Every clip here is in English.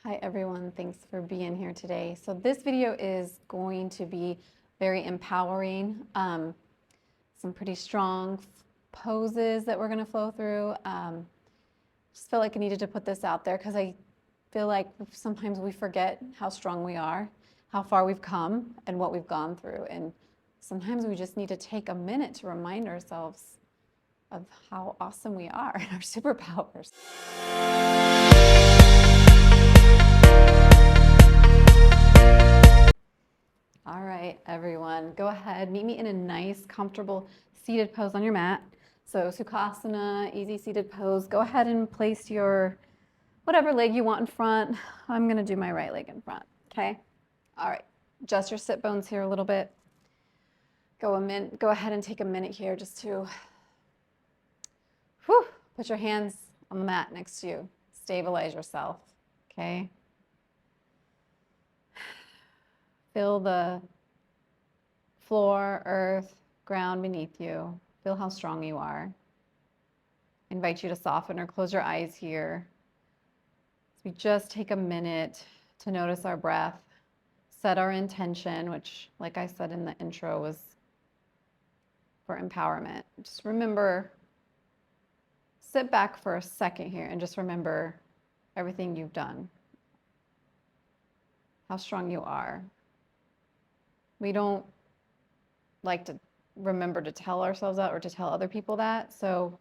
Hi everyone, thanks for being here today. So this video is going to be very empowering. Some pretty strong poses that we're going to flow through. Just feel like I needed to put this out there because I feel like sometimes we forget how strong we are, how far we've come, and what we've gone through. And sometimes we just need to take a minute to remind ourselves of how awesome we are and our superpowers. All right, everyone, go ahead, meet me in a nice, comfortable seated pose on your mat. So Sukhasana, easy seated pose. Go ahead and place your whatever leg you want in front. I'm gonna do my right leg in front, okay? All right, adjust your sit bones here a little bit. Go ahead and take a minute here just to put your hands on the mat next to you. Stabilize yourself, okay? Feel the floor, earth, ground beneath you. Feel how strong you are. I invite you to soften or close your eyes here. So we just take a minute to notice our breath, set our intention, which, like I said in the intro, was for empowerment. Just remember, sit back for a second here and just remember everything you've done, how strong you are. We don't like to remember to tell ourselves that or to tell other people that. So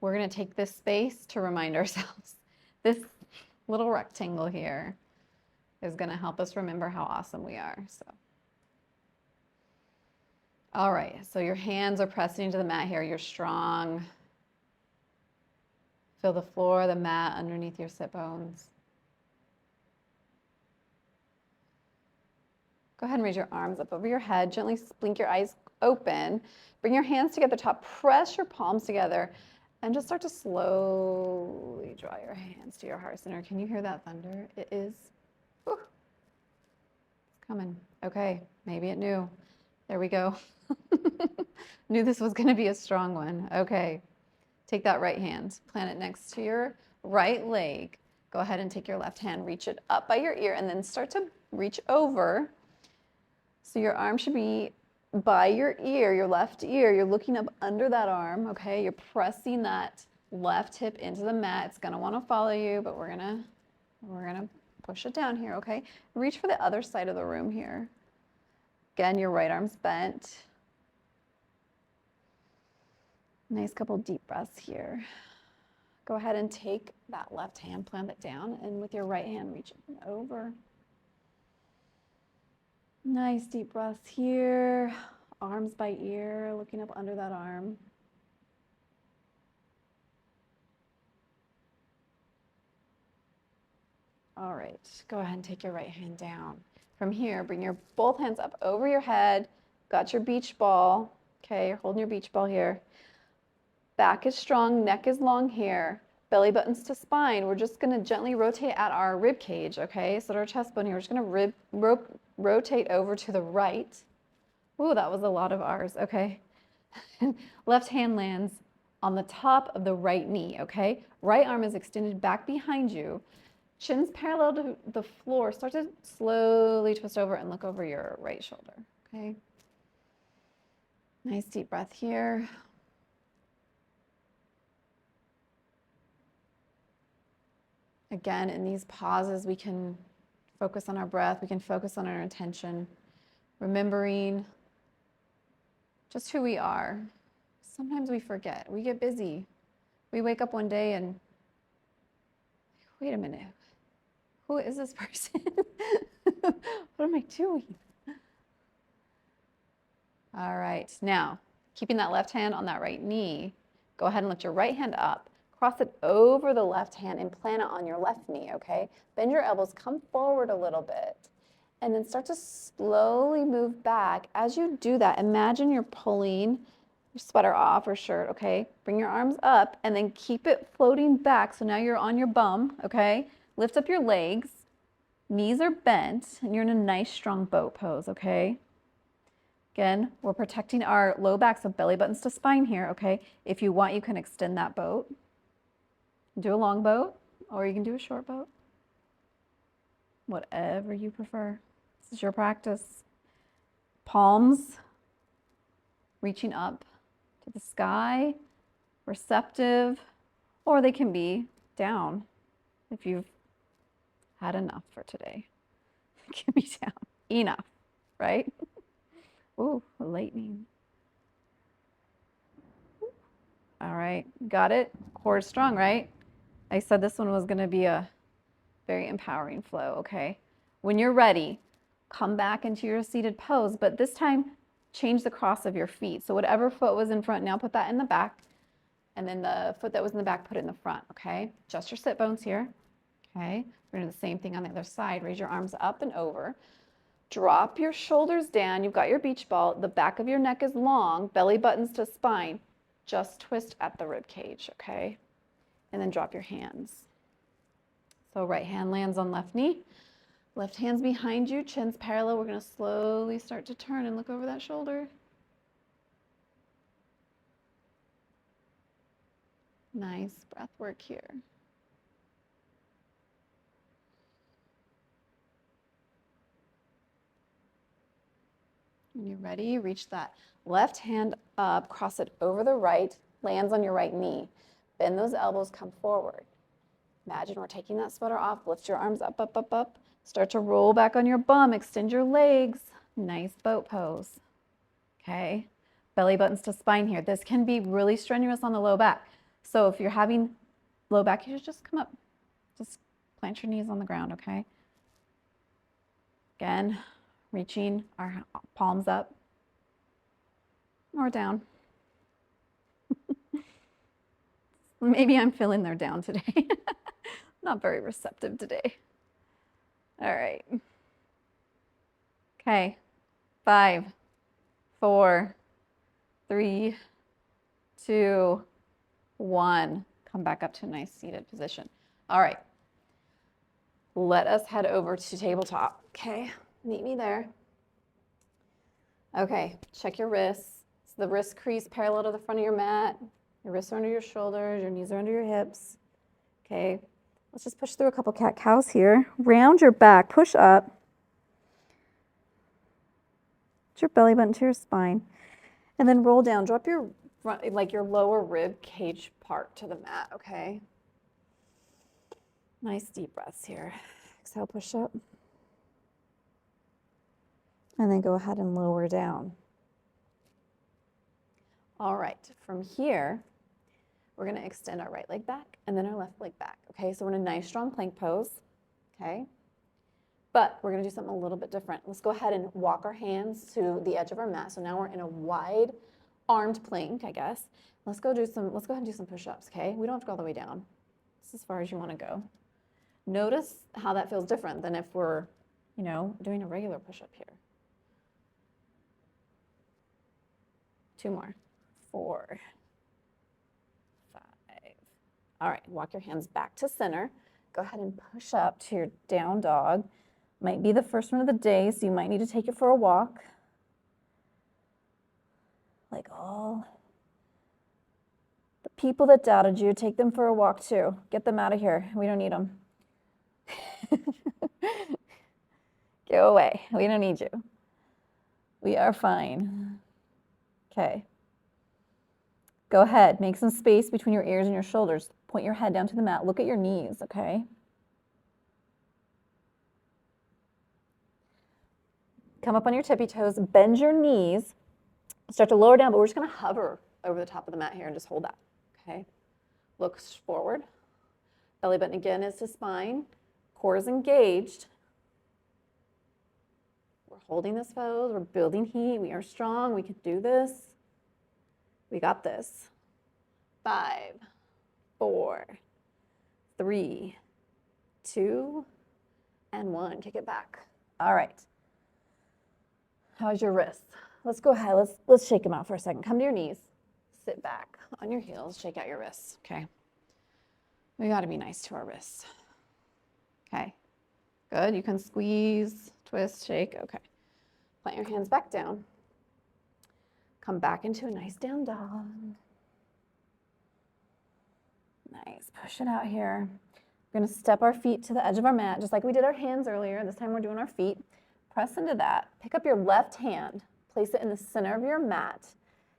we're going to take this space to remind ourselves. This little rectangle here is going to help us remember how awesome we are. So, all right, so your hands are pressing into the mat here. You're strong. Feel the floor, the mat underneath your sit bones. Go ahead and raise your arms up over your head. Gently blink your eyes open. Bring your hands together top. Press your palms together and just start to slowly draw your hands to your heart center. Can you hear that thunder? It is. Whew, it's coming. Okay, maybe it knew. There we go. Knew this was going to be a strong one. Okay, take that right hand, plant it next to your right leg. Go ahead and take your left hand, reach it up by your ear, and then start to reach over. So your arm should be by your ear, your left ear. You're looking up under that arm, okay? You're pressing that left hip into the mat. It's gonna wanna follow you, but we're gonna push it down here, okay? Reach for the other side of the room here. Again, your right arm's bent. Nice couple deep breaths here. Go ahead and take that left hand, plant it down, and with your right hand, reach it over. Nice deep breaths here. Arms by ear, looking up under that arm. All right, go ahead and take your right hand down. From here, bring your both hands up over your head. Got your beach ball. Okay, you're holding your beach ball here. Back is strong, neck is long here. Belly buttons to spine. We're just gonna gently rotate at our rib cage, okay? So our chest bone here, we're just gonna rotate over to the right. Ooh, that was a lot of R's, okay? Left hand lands on the top of the right knee, okay? Right arm is extended back behind you. Chin's parallel to the floor. Start to slowly twist over and look over your right shoulder, okay? Nice deep breath here. Again, in these pauses, we can focus on our breath. We can focus on our intention, remembering just who we are. Sometimes we forget. We get busy. We wake up one day and, wait a minute, who is this person? What am I doing? All right, now, keeping that left hand on that right knee, go ahead and lift your right hand up. Cross it over the left hand and plant it on your left knee, okay? Bend your elbows, come forward a little bit, and then start to slowly move back. As you do that, imagine you're pulling your sweater off or shirt, okay? Bring your arms up and then keep it floating back. So now you're on your bum, okay? Lift up your legs, knees are bent, and you're in a nice strong boat pose, okay? Again, we're protecting our low back, so belly buttons to spine here, okay? If you want, you can extend that boat. Do a long boat, or you can do a short boat. whatever you prefer. This is your practice. Palms reaching up to the sky, receptive, or they can be down if you've had enough for today. It can be down. Enough, right? Ooh, lightning. All right, got it? Core strong, right? I said this one was gonna be a very empowering flow, okay? When you're ready, come back into your seated pose, but this time, change the cross of your feet. So whatever foot was in front, now put that in the back, and then the foot that was in the back, put it in the front, okay? Adjust your sit bones here, okay? We're gonna do the same thing on the other side. Raise your arms up and over. Drop your shoulders down. You've got your beach ball. The back of your neck is long, belly buttons to spine. Just twist at the rib cage, okay? And then drop your hands. So right hand lands on left knee. Left hand's behind you, chin's parallel. We're gonna slowly start to turn and look over that shoulder. Nice breath work here. When you're ready, reach that left hand up, cross it over the right, lands on your right knee. Bend those elbows, come forward. Imagine we're taking that sweater off. Lift your arms up, up, up, up. Start to roll back on your bum. Extend your legs. Nice boat pose. Okay. Belly buttons to spine here. This can be really strenuous on the low back. So if you're having low back, you should just come up. Just plant your knees on the ground, okay? Again, reaching our palms up or down. Maybe I'm feeling they're down today. Not very receptive today. All right. Okay. 5, 4, 3, 2, 1. Come back up to a nice seated position. All right. Let us head over to tabletop. Okay. Meet me there. Okay. Check your wrists. So the wrist crease parallel to the front of your mat. Your wrists are under your shoulders. Your knees are under your hips. Okay. Let's just push through a couple cat-cows here. Round your back. Push up. Put your belly button to your spine. And then roll down. Drop your front, like your lower rib cage part to the mat, okay? Nice deep breaths here. Exhale, push up. And then go ahead and lower down. All right, from here, we're gonna extend our right leg back and then our left leg back, okay? So we're in a nice strong plank pose, okay? But we're gonna do something a little bit different. Let's go ahead and walk our hands to the edge of our mat. So now we're in a wide armed plank, I guess. Let's go ahead and do some push-ups, okay? We don't have to go all the way down. This is as far as you wanna go. Notice how that feels different than if we're, doing a regular push-up here. 2 more. 4, 5. All right, walk your hands back to center. Go ahead and push up to your down dog. Might be the first one of the day, so you might need to take it for a walk. Like all the people that doubted you, take them for a walk too. Get them out of here. We don't need them. Go away. We don't need you. We are fine. Okay. Go ahead. Make some space between your ears and your shoulders. Point your head down to the mat. Look at your knees, okay? Come up on your tippy toes. Bend your knees. Start to lower down, but we're just going to hover over the top of the mat here and just hold that, okay? Look forward. Belly button again is to spine. Core is engaged. We're holding this pose. We're building heat. We are strong. We can do this. We got this. 5, 4, 3, 2, and 1. Kick it back. All right. How's your wrists? Let's go ahead. Let's shake them out for a second. Come to your knees. Sit back on your heels. Shake out your wrists. Okay. We got to be nice to our wrists. Okay. Good. You can squeeze, twist, shake. Okay. Plant your hands back down. Come back into a nice down dog. Nice. Push it out here. We're gonna step our feet to the edge of our mat, just like we did our hands earlier. This time we're doing our feet. Press into that. Pick up your left hand, place it in the center of your mat.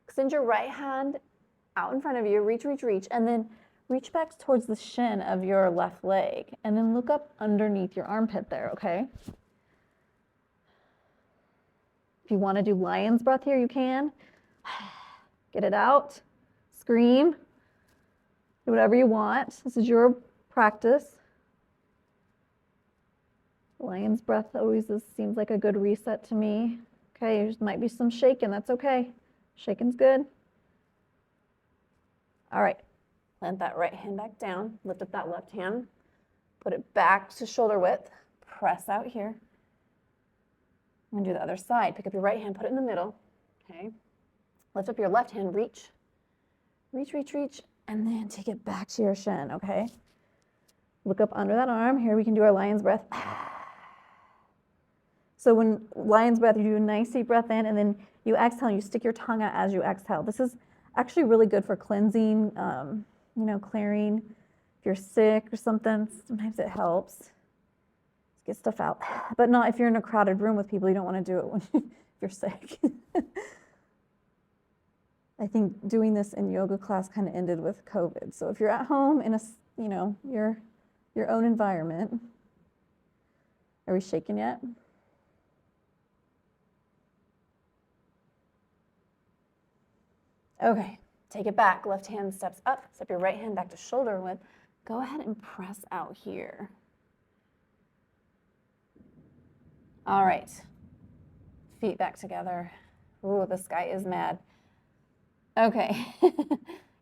Extend your right hand out in front of you, reach, reach, reach, and then reach back towards the shin of your left leg, and then look up underneath your armpit there, okay? If you want to do lion's breath here, you can. Get it out, scream, do whatever you want. This is your practice. Lion's breath always seems like a good reset to me. Okay, there might be some shaking, that's okay. Shaking's good. All right, plant that right hand back down, lift up that left hand, put it back to shoulder width, press out here. I'm gonna do the other side. Pick up your right hand, put it in the middle, okay? Lift up your left hand, reach, reach, reach, reach, and then take it back to your shin, okay? Look up under that arm. Here we can do our lion's breath. So when lion's breath, you do a nice deep breath in, and then you exhale, and you stick your tongue out as you exhale. This is actually really good for cleansing, clearing. If you're sick or something, sometimes it helps. Get stuff out. But not if you're in a crowded room with people, you don't want to do it when you're sick. I think doing this in yoga class kind of ended with COVID. So if you're at home in a, your own environment, are we shaking yet? Okay, take it back. Left hand steps up. Step your right hand back to shoulder width. Go ahead and press out here. All right, feet back together. Ooh, this guy is mad. Okay,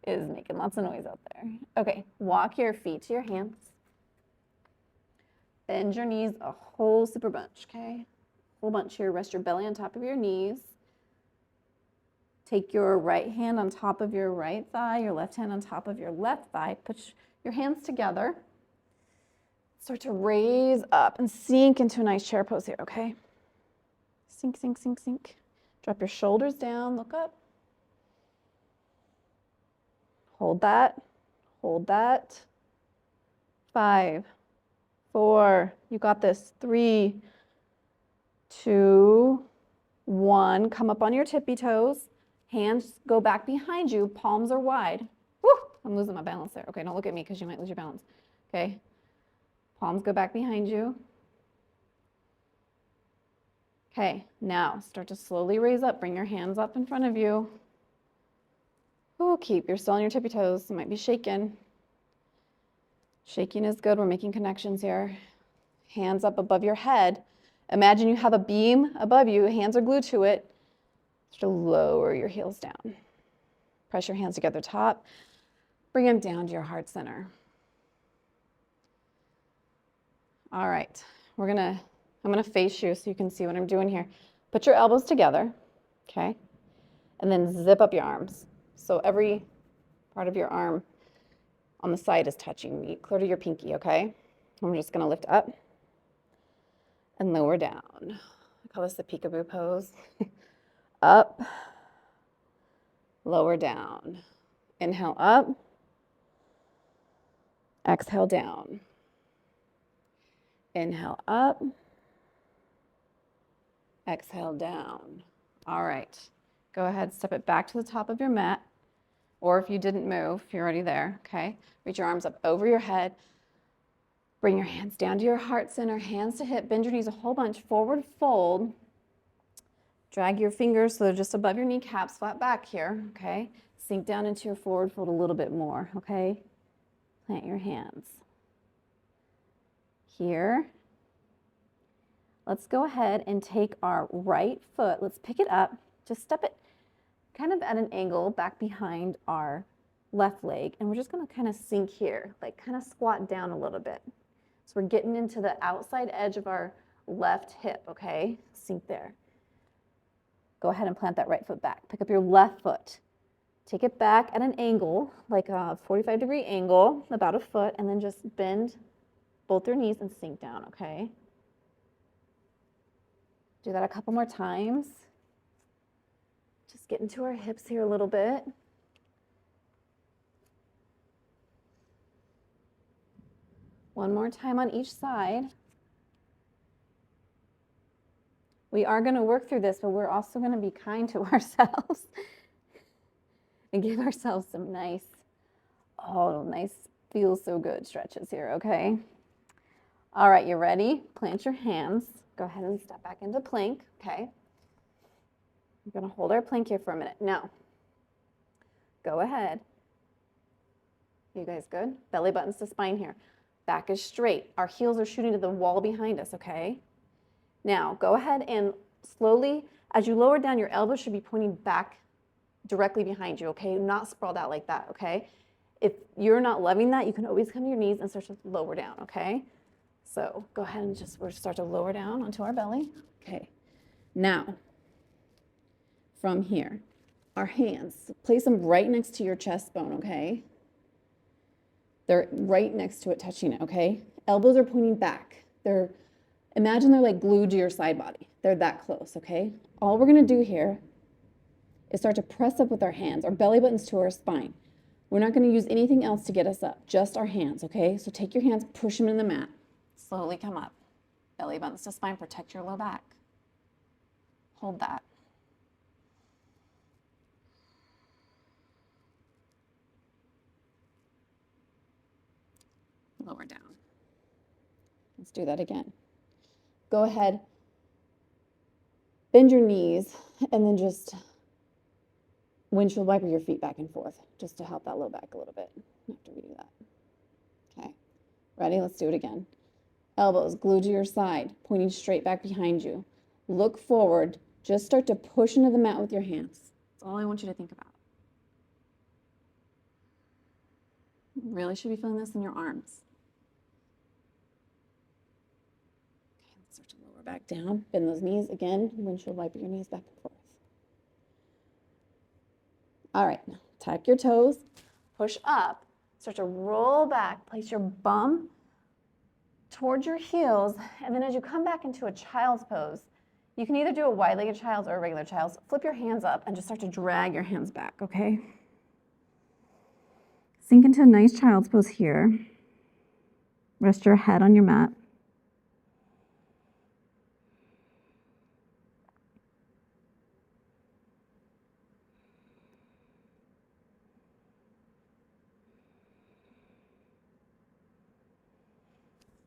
is making lots of noise out there. Okay, walk your feet to your hands. Bend your knees a whole super bunch, okay? Whole bunch here. Rest your belly on top of your knees. Take your right hand on top of your right thigh, your left hand on top of your left thigh. Put your hands together. Start to raise up and sink into a nice chair pose here, okay? Sink, sink, sink, sink. Drop your shoulders down, look up. Hold that, hold that. 5, 4, you got this. 3, 2, 1. Come up on your tippy toes. Hands go back behind you, palms are wide. Woo, I'm losing my balance there. Okay, don't look at me because you might lose your balance. Okay, palms go back behind you. Okay, now start to slowly raise up. Bring your hands up in front of you. Oh, you're still on your tippy toes. You might be shaking. Shaking is good. We're making connections here. Hands up above your head. Imagine you have a beam above you. Hands are glued to it. Start to lower your heels down. Press your hands together top. Bring them down to your heart center. All right, I'm gonna face you so you can see what I'm doing here. Put your elbows together, okay? And then zip up your arms. So every part of your arm on the side is touching me, clear to your pinky, okay? I'm just gonna lift up and lower down. I call this the peekaboo pose. Up, lower down. Inhale up, exhale down. Inhale up, exhale down. All right, go ahead, step it back to the top of your mat, or if you didn't move, you're already there, okay? Reach your arms up over your head. Bring your hands down to your heart center, hands to hip, bend your knees a whole bunch, forward fold. Drag your fingers so they're just above your kneecaps, flat back here, okay? Sink down into your forward fold a little bit more, okay? Plant your hands. Here. Let's go ahead and take our right foot, let's pick it up, just step it kind of at an angle back behind our left leg, and we're just gonna kind of sink here, like kind of squat down a little bit. So we're getting into the outside edge of our left hip, okay? Sink there. Go ahead and plant that right foot back. Pick up your left foot. Take it back at an angle, like a 45-degree angle, about a foot, and then just bend both your knees and sink down, okay? Do that a couple more times. Just get into our hips here a little bit. One more time on each side. We are going to work through this, but we're also going to be kind to ourselves and give ourselves some nice, feels so good stretches here, okay? All right, you ready? Plant your hands. Go ahead and step back into plank, okay? We're going to hold our plank here for a minute. Now, go ahead. You guys good? Belly buttons to spine here. Back is straight. Our heels are shooting to the wall behind us, okay? Now, go ahead and slowly, as you lower down, your elbows should be pointing back directly behind you, okay? Not sprawled out like that, okay? If you're not loving that, you can always come to your knees and start to lower down, okay? So go ahead and we'll start to lower down onto our belly. Okay. Now, from here, our hands, place them right next to your chest bone, okay? They're right next to it, touching it, okay? Elbows are pointing back. Imagine they're like glued to your side body. They're that close, okay? All we're gonna do here is start to press up with our hands, our belly buttons to our spine. We're not gonna use anything else to get us up, just our hands, okay? So take your hands, push them in the mat. Slowly come up. Belly buttons to spine, protect your low back. Hold that. Lower down. Let's do that again. Go ahead, bend your knees, and then just windshield wiper your feet back and forth, just to help that low back a little bit after we do that. Okay, ready? Let's do it again. Elbows glued to your side, pointing straight back behind you. Look forward. Just start to push into the mat with your hands. That's all I want you to think about. You really should be feeling this in your arms. Okay, let's start to lower back down. Bend those knees again. Windshield wiper your knees back and forth. All right, now tuck your toes, push up, start to roll back, place your bum towards your heels, and then as you come back into a child's pose, you can either do a wide-legged child's or a regular child's. Flip your hands up and just start to drag your hands back, okay? Sink into a nice child's pose here. Rest your head on your mat.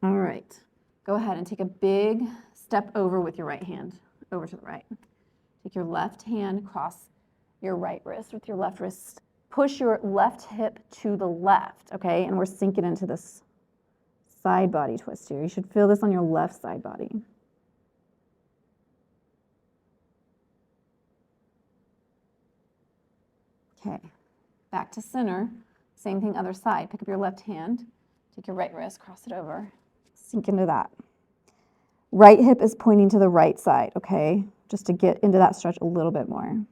All right, go ahead and take a big step over with your right hand, over to the right. Take your left hand, cross your right wrist with your left wrist. Push your left hip to the left, okay? And we're sinking into this side body twist here. You should feel this on your left side body. Okay, back to center. Same thing, other side. Pick up your left hand, take your right wrist, cross it over, sink into that. Right hip is pointing to the right side, okay? Just to get into that stretch a little bit more.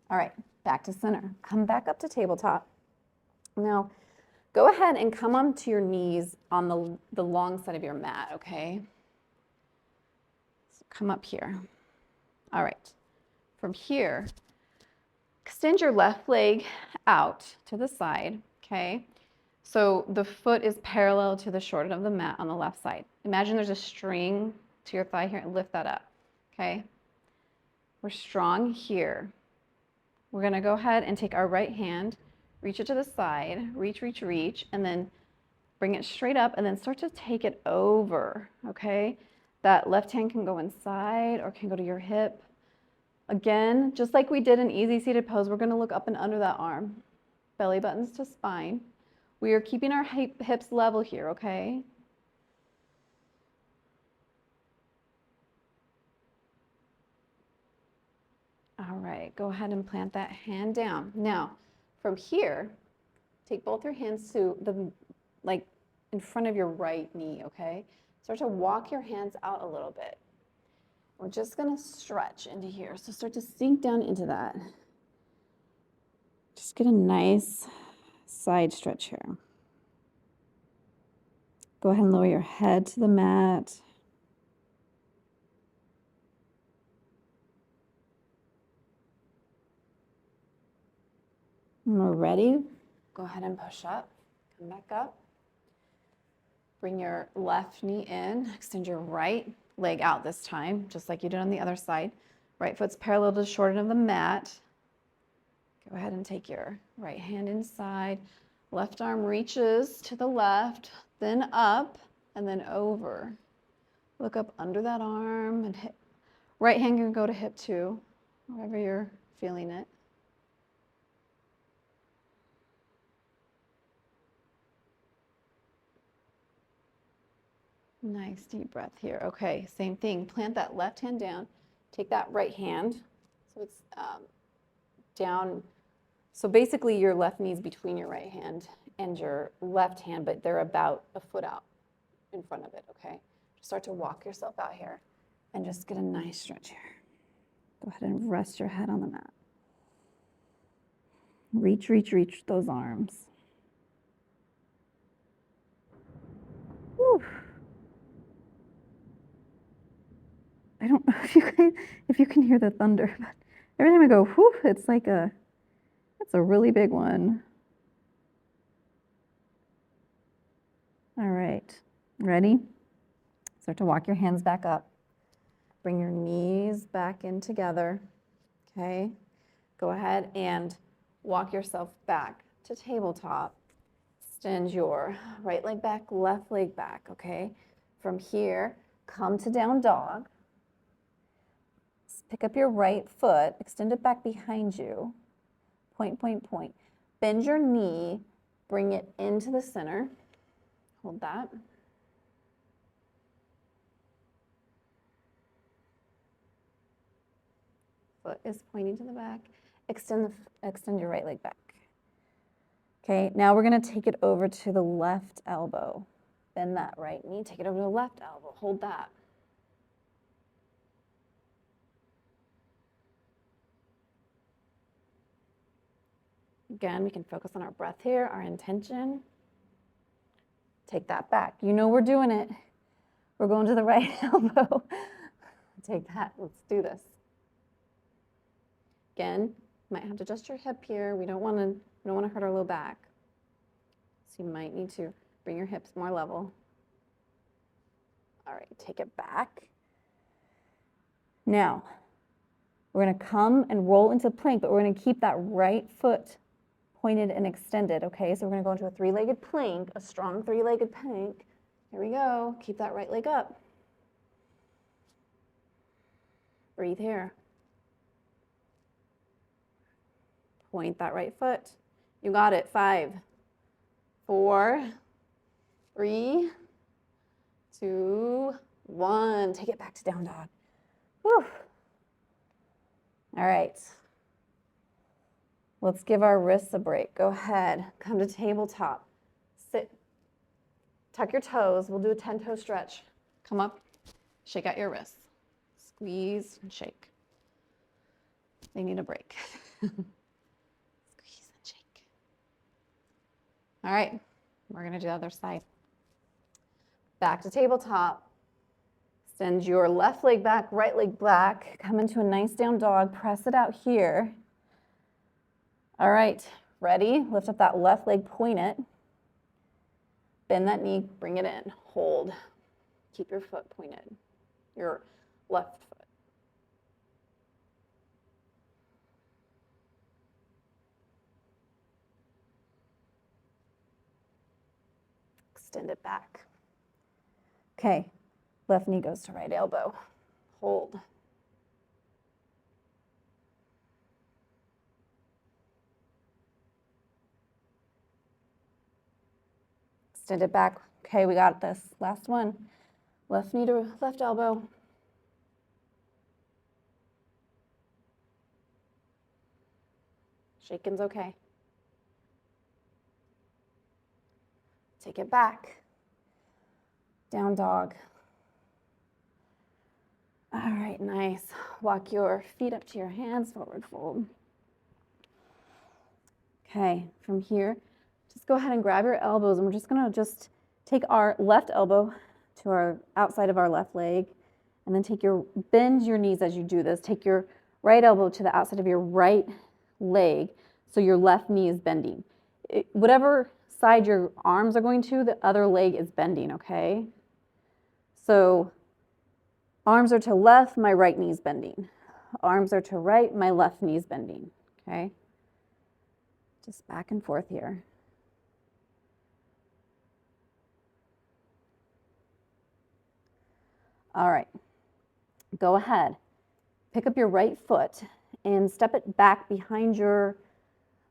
All right, back to center. Come back up to tabletop. Now, go ahead and come onto your knees on the long side of your mat, okay? So come up here. All right, from here, extend your left leg out to the side, okay? So the foot is parallel to the short end of the mat on the left side. Imagine there's a string to your thigh here and lift that up, okay? We're strong here. We're gonna go ahead and take our right hand, reach it to the side, reach, reach, reach, and then bring it straight up and then start to take it over, okay? That left hand can go inside or can go to your hip. Again, just like we did in easy seated pose, we're gonna look up and under that arm. Belly buttons to spine. We are keeping our hips level here, okay? All right, go ahead and plant that hand down. Now, from here, take both your hands to like in front of your right knee, okay? Start to walk your hands out a little bit. We're just gonna stretch into here. So start to sink down into that. Just get a nice side stretch here. Go ahead and lower your head to the mat. When we're ready, go ahead and push up. Come back up. Bring your left knee in. Extend your right leg out this time, just like you did on the other side. Right foot's parallel to the short end of the mat. Go ahead and take your right hand inside. Left arm reaches to the left, then up, and then over. Look up under that arm and hip. Right hand can go to hip too, wherever you're feeling it. Nice deep breath here. Okay, same thing. Plant that left hand down. Take that right hand. So it's down. So basically your left knee is between your right hand and your left hand, but they're about a foot out in front of it, okay? Just start to walk yourself out here and just get a nice stretch here. Go ahead and rest your head on the mat. Reach, reach, reach those arms. Whew. I don't know if you can hear the thunder, but every time I go, whew, it's like it's a really big one. All right, ready? Start to walk your hands back up. Bring your knees back in together, okay? Go ahead and walk yourself back to tabletop. Extend your right leg back, left leg back, okay? From here, come to down dog. Pick up your right foot, extend it back behind you. Point, point, point. Bend your knee, bring it into the center. Hold that. Foot is pointing to the back. Extend your right leg back. Okay, now we're going to take it over to the left elbow. Bend that right knee, take it over to the left elbow. Hold that. Again, we can focus on our breath here, our intention. Take that back. You know we're doing it. We're going to the right elbow. Take that. Let's do this. Again, might have to adjust your hip here. We don't want to hurt our low back. So you might need to bring your hips more level. All right, take it back. Now, we're going to come and roll into plank, but we're going to keep that right foot pointed and extended, okay? So we're going to go into a three-legged plank, a strong three-legged plank. Here we go. Keep that right leg up. Breathe here. Point that right foot. You got it. 5, 4, 3, 2, 1. Take it back to down dog. Whew. All right. Let's give our wrists a break. Go ahead. Come to tabletop. Sit. Tuck your toes. We'll do a 10-toe stretch. Come up. Shake out your wrists. Squeeze and shake. They need a break. Squeeze and shake. All right. We're going to do the other side. Back to tabletop. Send your left leg back, right leg back. Come into a nice down dog. Press it out here. All right, ready? Lift up that left leg, point it. Bend that knee, bring it in. Hold. Keep your foot pointed. Your left foot. Extend it back. Okay, left knee goes to right elbow. Hold. Extend it back. Okay, we got this. Last one. Left knee to left elbow. Shaking's okay. Take it back. Down dog. All right, nice. Walk your feet up to your hands, forward fold. Okay, from here, just go ahead and grab your elbows, and we're just gonna take our left elbow to our outside of our left leg, and then bend your knees as you do this. Take your right elbow to the outside of your right leg. So your left knee is bending. Whatever side your arms are going to, the other leg is bending, okay? So arms are to left, my right knee is bending. Arms are to right, my left knee is bending, okay? Just back and forth here. All right, go ahead. Pick up your right foot and step it back behind your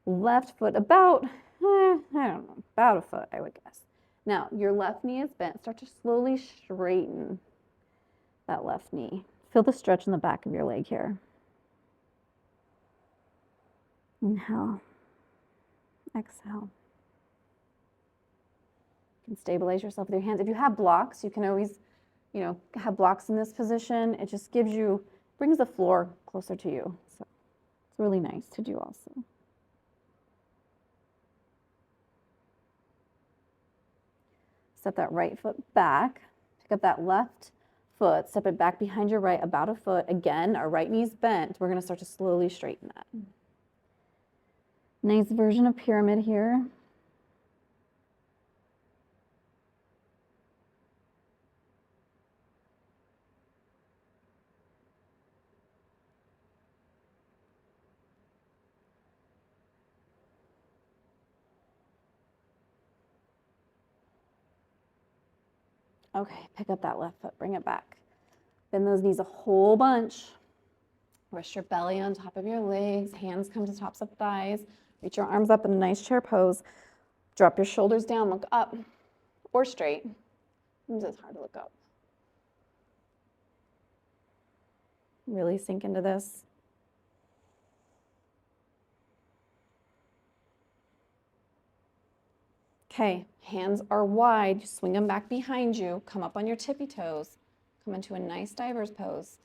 left foot about, I don't know, about a foot, I would guess. Now, your left knee is bent. Start to slowly straighten that left knee. Feel the stretch in the back of your leg here. Inhale. Exhale. You can stabilize yourself with your hands. If you have blocks, you can always, have blocks in this position. It just brings the floor closer to you. So it's really nice to do also. Step that right foot back. Pick up that left foot. Step it back behind your right about a foot. Again, our right knee's bent. We're going to start to slowly straighten that. Nice version of pyramid here. Okay, pick up that left foot, bring it back. Bend those knees a whole bunch. Rest your belly on top of your legs, hands come to tops of thighs. Reach your arms up in a nice chair pose. Drop your shoulders down, look up or straight. Sometimes it's hard to look up. Really sink into this. Okay, hands are wide. You swing them back behind you. Come up on your tippy toes. Come into a nice diver's pose.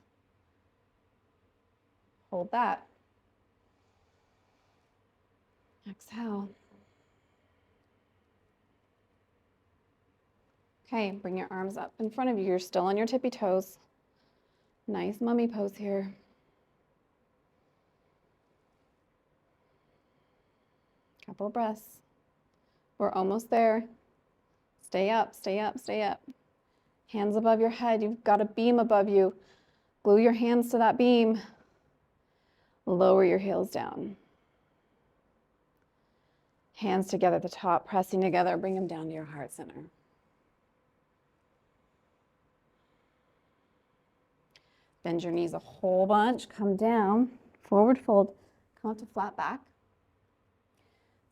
Hold that. Exhale. Okay, bring your arms up in front of you. You're still on your tippy toes. Nice mummy pose here. Couple breaths. We're almost there. Stay up, stay up, stay up. Hands above your head. You've got a beam above you. Glue your hands to that beam. Lower your heels down. Hands together at the top, pressing together. Bring them down to your heart center. Bend your knees a whole bunch. Come down, forward fold. Come up to flat back.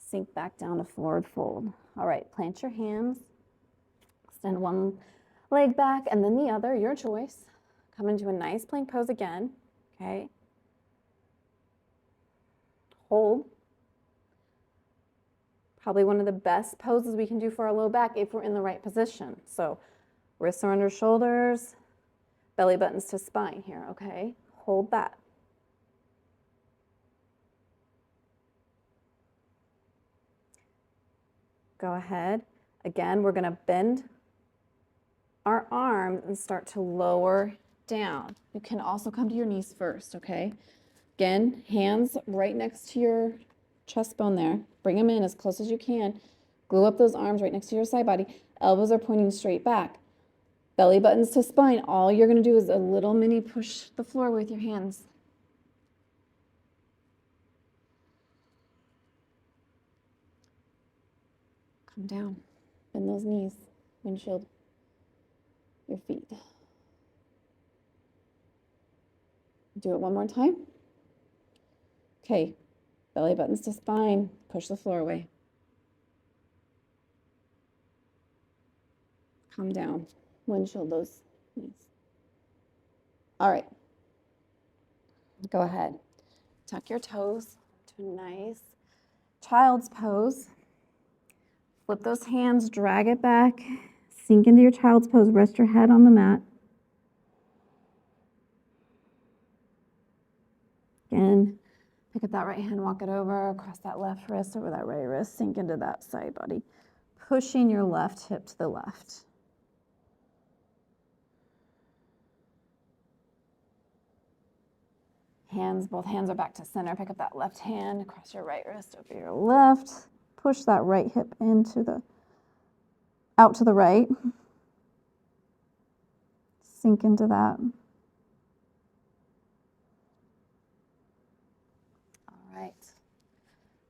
Sink back down to forward fold. All right, plant your hands. Extend one leg back and then the other, your choice. Come into a nice plank pose again, okay? Hold. Probably one of the best poses we can do for our low back if we're in the right position. So wrists are under shoulders, belly buttons to spine here, okay? Hold that. Go ahead. Again, we're gonna bend our arms and start to lower down. You can also come to your knees first, okay? Again, hands right next to your chest bone there. Bring them in as close as you can. Glue up those arms right next to your side body. Elbows are pointing straight back. Belly buttons to spine. All you're going to do is a little mini push the floor with your hands. Come down. Bend those knees. Windshield your feet. Do it one more time. Okay. Belly buttons to spine. Push the floor away. Come down. Windshield those knees. All right. Go ahead. Tuck your toes to a nice child's pose. Flip those hands, drag it back. Sink into your child's pose. Rest your head on the mat. Again, pick up that right hand, walk it over, across that left wrist, over that right wrist. Sink into that side body. Pushing your left hip to the left. Both hands are back to center. Pick up that left hand, across your right wrist over your left. Push that right hip out to the right. Sink into that. All right.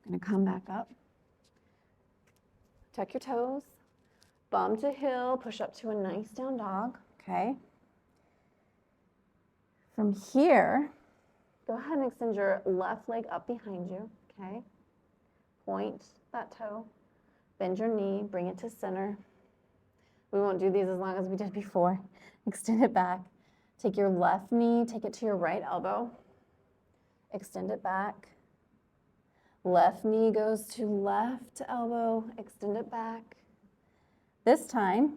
I'm gonna come back up. Tuck your toes. Bum to heel, push up to a nice down dog, okay? From here, go ahead and extend your left leg up behind you, okay? Point that toe, bend your knee, bring it to center. We won't do these as long as we did before. Extend it back. Take your left knee, take it to your right elbow. Extend it back. Left knee goes to left elbow, extend it back. This time,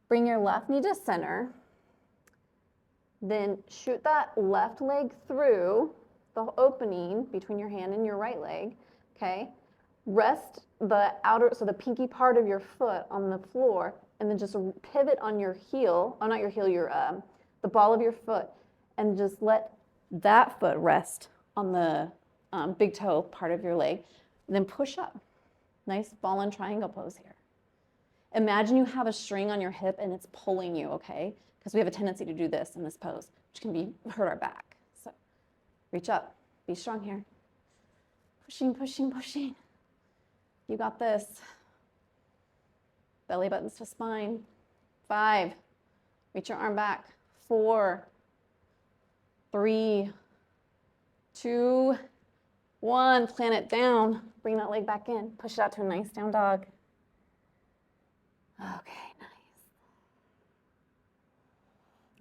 bring your left knee to center. Then shoot that left leg through the opening between your hand and your right leg, okay? Rest the outer, so the pinky part of your foot on the floor, and then just pivot on your heel, oh, not your heel, the ball of your foot, and just let that foot rest on the big toe part of your leg. And then push up. Nice ball and triangle pose here. Imagine you have a string on your hip and it's pulling you, okay? Because we have a tendency to do this in this pose, which can hurt our back. So reach up, be strong here. Pushing, pushing, pushing. You got this. Belly buttons to spine. 5, reach your arm back. 4, 3, 2, 1, plant it down. Bring that leg back in. Push it out to a nice down dog. Okay, nice.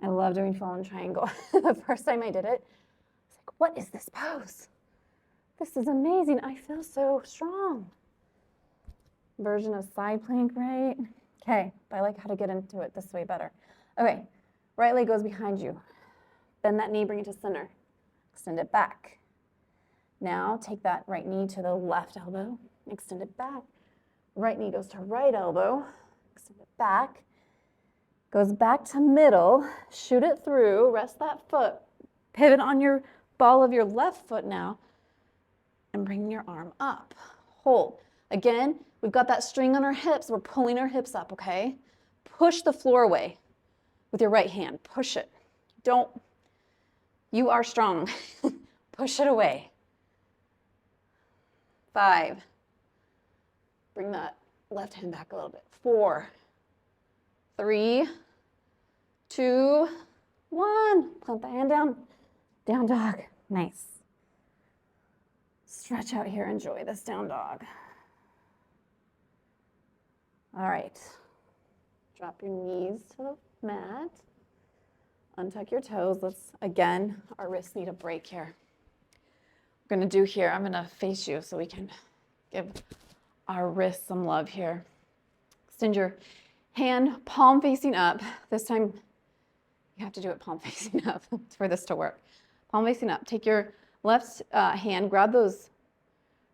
I love doing fallen triangle. The first time I did it, I was like, what is this pose? This is amazing. I feel so strong. Version of side plank, right? Okay, I like how to get into it this way better. Okay, right leg goes behind you. Bend that knee, bring it to center. Extend it back. Now take that right knee to the left elbow, extend it back. Right knee goes to right elbow, extend it back. Goes back to middle, shoot it through, rest that foot. Pivot on your ball of your left foot now, and bring your arm up. Hold. Again, we've got that string on our hips. We're pulling our hips up, okay? Push the floor away with your right hand. Push it. You are strong. Push it away. 5. Bring that left hand back a little bit. 4, 3, 2, 1. Plant the hand down. Down dog. Nice. Stretch out here. Enjoy this down dog. All right. Drop your knees to the mat. Untuck your toes. Again, our wrists need a break here. We're going to do here, I'm going to face you so we can give our wrists some love here. Extend your hand, palm facing up. This time, you have to do it palm facing up for this to work. Palm facing up. Take your left hand, grab those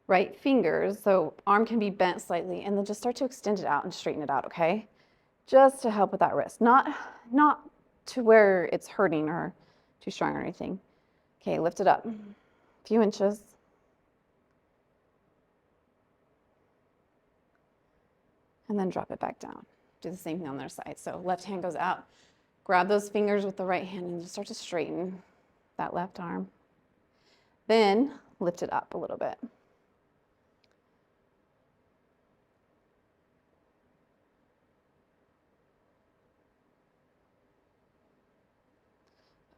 right fingers, so arm can be bent slightly, and then just start to extend it out and straighten it out, okay? Just to help with that wrist. Not to where it's hurting or too strong or anything. Okay, lift it up. A few inches. And then drop it back down. Do the same thing on the other side. So left hand goes out. Grab those fingers with the right hand and just start to straighten that left arm. Then lift it up a little bit.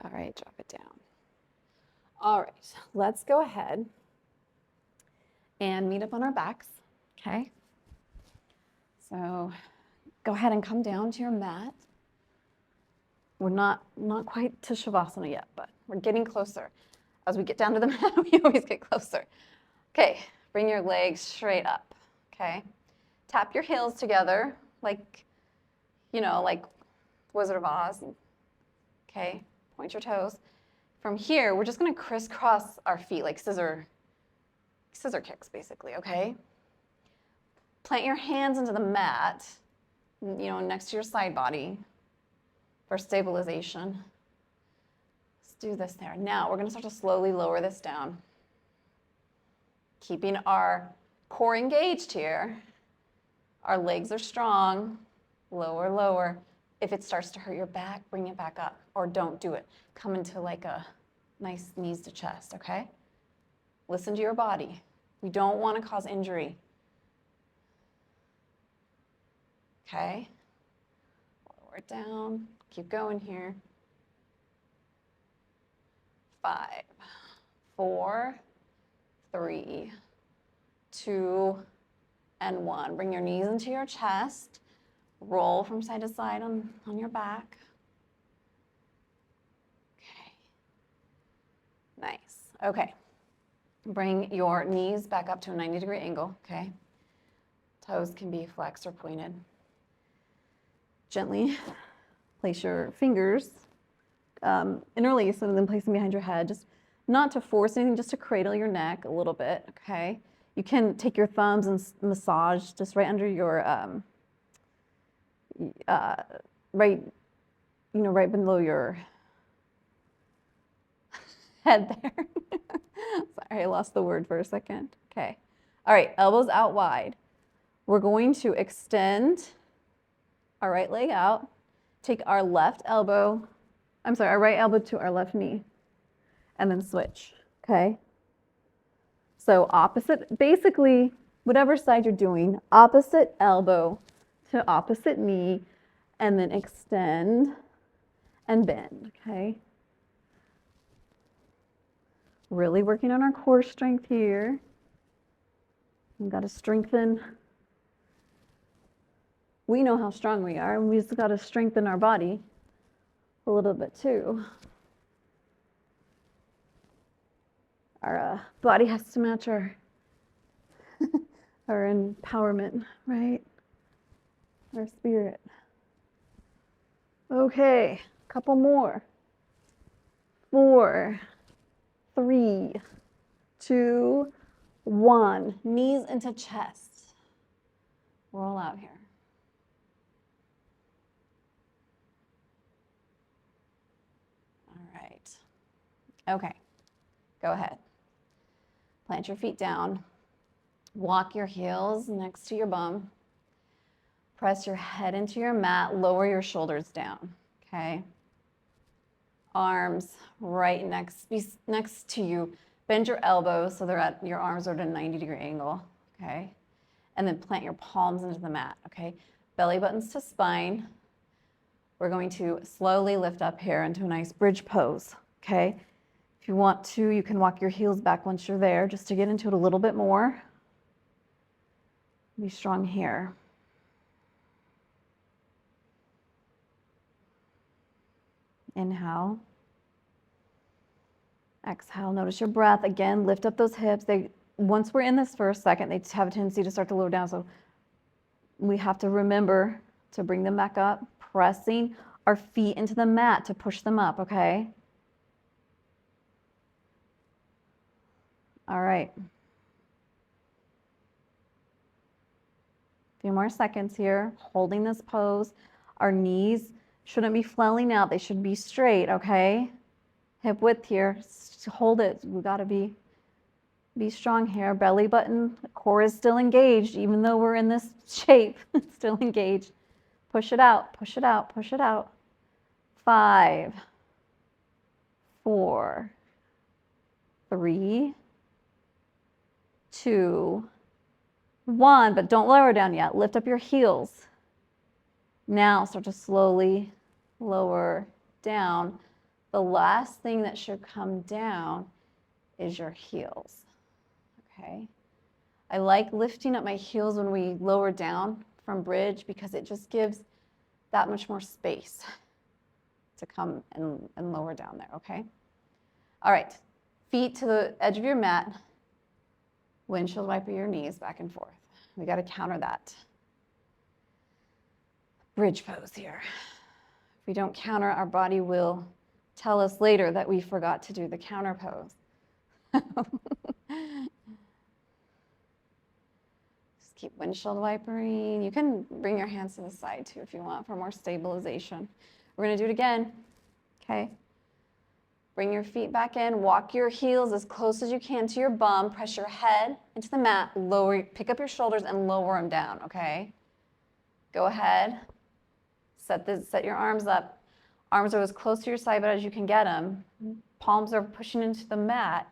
All right, drop it down. All right, let's go ahead and meet up on our backs, okay? So go ahead and come down to your mat. We're not quite to Shavasana yet, but we're getting closer. As we get down to the mat, we always get closer. Okay, bring your legs straight up, okay? Tap your heels together like, like Wizard of Oz, okay? Point your toes. From here, we're just gonna crisscross our feet like scissor kicks, basically, okay? Plant your hands into the mat, next to your side body for stabilization. do this there. Now we're going to start to slowly lower this down. Keeping our core engaged here. Our legs are strong. Lower, lower. If it starts to hurt your back, bring it back up, or don't do it. Come into like a nice knees to chest, okay? Listen to your body. We don't want to cause injury. Okay? Lower it down. Keep going here. 5, 4, 3, 2, and 1. Bring your knees into your chest. Roll from side to side on your back. Okay. Nice. Okay. Bring your knees back up to a 90-degree angle, okay? Toes can be flexed or pointed. Gently place your fingers, interlace them and then place them behind your head. Just not to force anything, just to cradle your neck a little bit, okay? You can take your thumbs and massage just right under your, right below your head there. Sorry, I lost the word for a second. Okay. All right, elbows out wide. We're going to extend our right leg out, take our right elbow to our left knee, and then switch, okay? So opposite, basically, whatever side you're doing, opposite elbow to opposite knee, and then extend and bend, okay? Really working on our core strength here. We've got to strengthen. We know how strong we are, and we just got to strengthen our body a little bit too. Our body has to match our our empowerment, right? Our spirit. Okay, a couple more. 4, 3, 2, 1. Knees into chest. Roll out here. All right. Okay, go ahead. Plant your feet down. Walk your heels next to your bum. Press your head into your mat. Lower your shoulders down, okay? Arms right next to you. Bend your elbows so your arms are at a 90-degree angle, okay? And then plant your palms into the mat, okay? Belly buttons to spine. We're going to slowly lift up here into a nice bridge pose, okay? If you want to, you can walk your heels back once you're there just to get into it a little bit more. Be strong here. Inhale. Exhale. Notice your breath. Again, lift up those hips. Once we're in this for a second, they have a tendency to start to lower down. So we have to remember to bring them back up, pressing our feet into the mat to push them up, okay? All right. A few more seconds here, holding this pose. Our knees shouldn't be flailing out. They should be straight, okay? Hip width here. Hold it. We got to be strong here. Belly button, core is still engaged, even though we're in this shape. It's still engaged. Push it out, push it out, push it out. 5, 4, 3, 2, 1. But don't lower down yet. Lift up your heels. Now start to slowly lower down. The last thing that should come down is your heels, okay? I like lifting up my heels when we lower down from bridge because it just gives that much more space to come and lower down there, okay? All right, feet to the edge of your mat, windshield wiper your knees back and forth. We got to counter that. Bridge pose here. If we don't counter, our body will tell us later that we forgot to do the counter pose. Just keep windshield wipering. You can bring your hands to the side too if you want for more stabilization. We're going to do it again, okay? Bring your feet back in. Walk your heels as close as you can to your bum. Press your head into the mat. Pick up your shoulders and lower them down, okay? Go ahead. Set your arms up. Arms are as close to your side body as you can get them. Palms are pushing into the mat.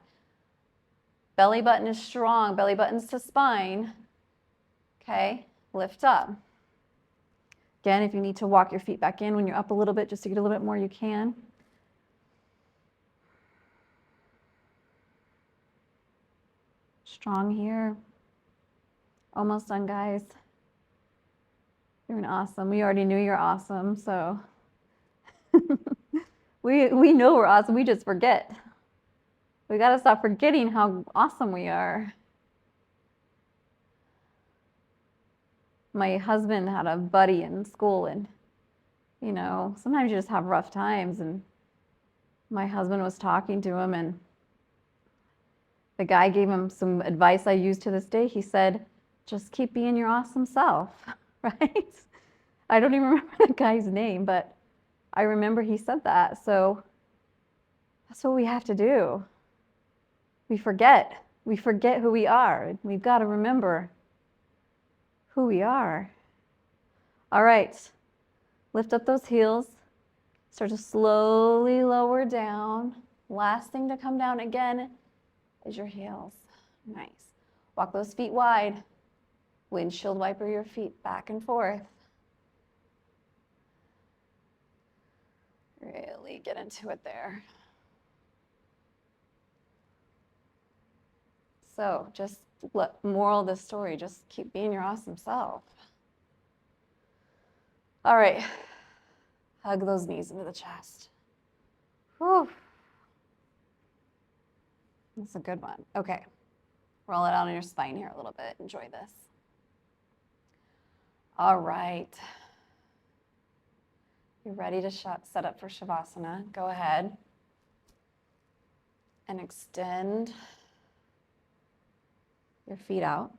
Belly button is strong. Belly button's to spine. Okay, lift up. Again, if you need to walk your feet back in when you're up a little bit, just to get a little bit more, you can. Strong here. Almost done, guys. You're doing awesome. We already knew you're awesome, so we know we're awesome. We just forget. We got to stop forgetting how awesome we are. My husband had a buddy in school, and you know, sometimes you just have rough times, and my husband was talking to him, and the guy gave him some advice I use to this day. He said, just keep being your awesome self, right? I don't even remember the guy's name, but I remember he said that. So that's what we have to do. We forget who we are. We've got to remember who we are. All right, lift up those heels. Start to slowly lower down. Last thing to come down again is your heels. Nice. Walk those feet wide. Windshield wiper your feet back and forth. Really get into it there. So just moral of the story, just keep being your awesome self. All right, hug those knees into the chest. Whew. That's a good one. Okay, roll it out on your spine here a little bit. Enjoy this. All right. You're ready to set up for Shavasana. Go ahead and extend your feet out.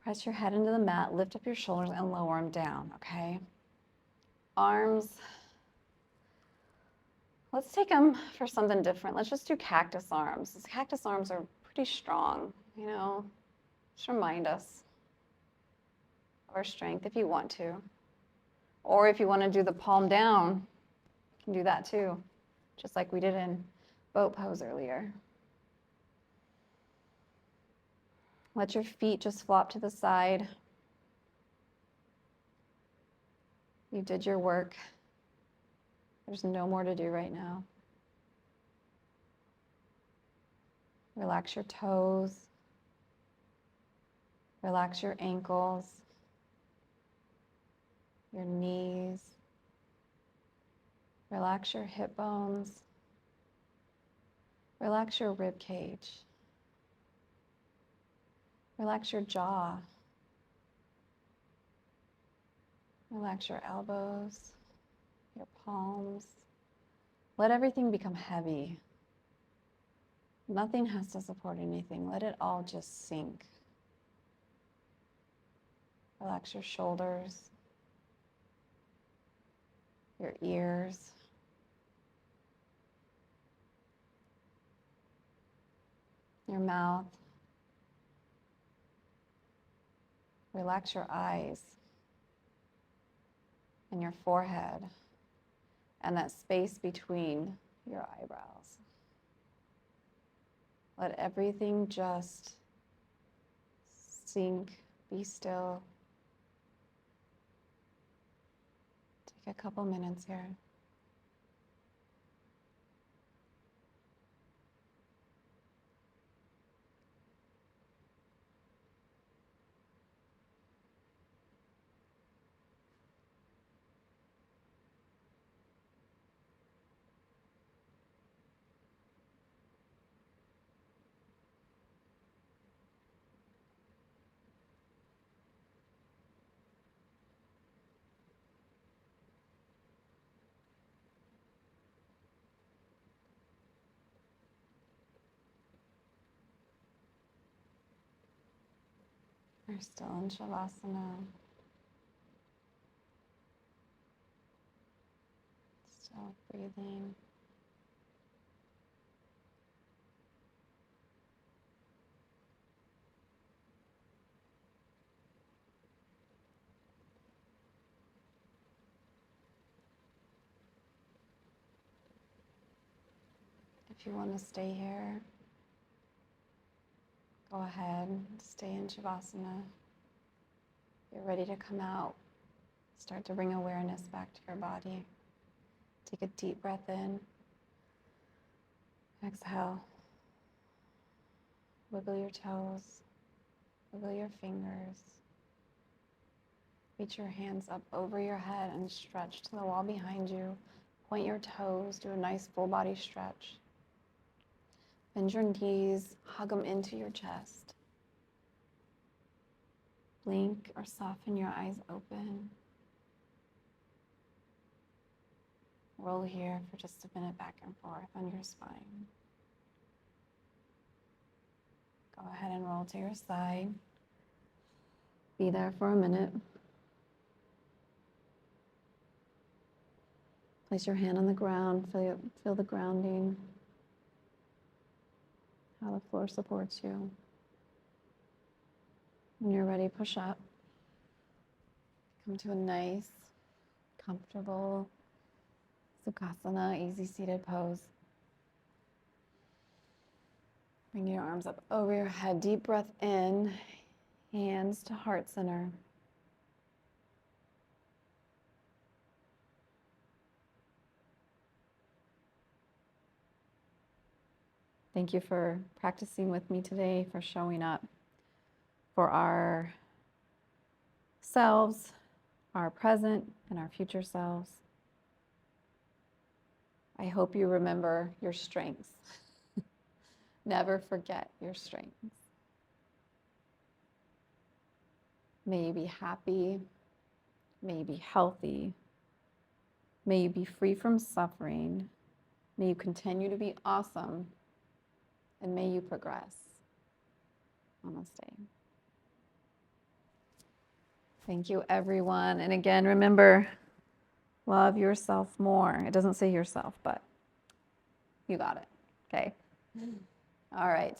Press your head into the mat, lift up your shoulders and lower them down, okay? Arms, let's take them for something different. Let's just do cactus arms. These cactus arms are pretty strong, you know? Just remind us of our strength if you want to. Or if you want to do the palm down, you can do that too, just like we did in boat pose earlier. Let your feet just flop to the side. You did your work. There's no more to do right now. Relax your toes. Relax your ankles, your knees. Relax your hip bones. Relax your rib cage. Relax your jaw. Relax your elbows, your palms. Let everything become heavy. Nothing has to support anything. Let it all just sink. Relax your shoulders, your ears, your mouth. Relax your eyes and your forehead and that space between your eyebrows. Let everything just sink, be still. Take a couple minutes here. We're still in Shavasana. Self-breathing. If you want to stay here, go ahead, stay in Shavasana. If you're ready to come out, start to bring awareness back to your body. Take a deep breath in. Exhale. Wiggle your toes. Wiggle your fingers. Reach your hands up over your head and stretch to the wall behind you. Point your toes. Do a nice full body stretch. Bend your knees. Hug them into your chest. Blink or soften your eyes open. Roll here for just a minute back and forth on your spine. Go ahead and roll to your side. Be there for a minute. Place your hand on the ground. Feel the grounding. How the floor supports you. When you're ready, push up. Come to a nice, comfortable Sukhasana, easy seated pose. Bring your arms up over your head. Deep breath in, hands to heart center. Thank you for practicing with me today, for showing up for our selves, our present and our future selves. I hope you remember your strengths. Never forget your strengths. May you be happy. May you be healthy. May you be free from suffering. May you continue to be awesome. And may you progress. Namaste. Thank you, everyone. And again, remember, love yourself more. It doesn't say yourself, but you got it. Okay. All right.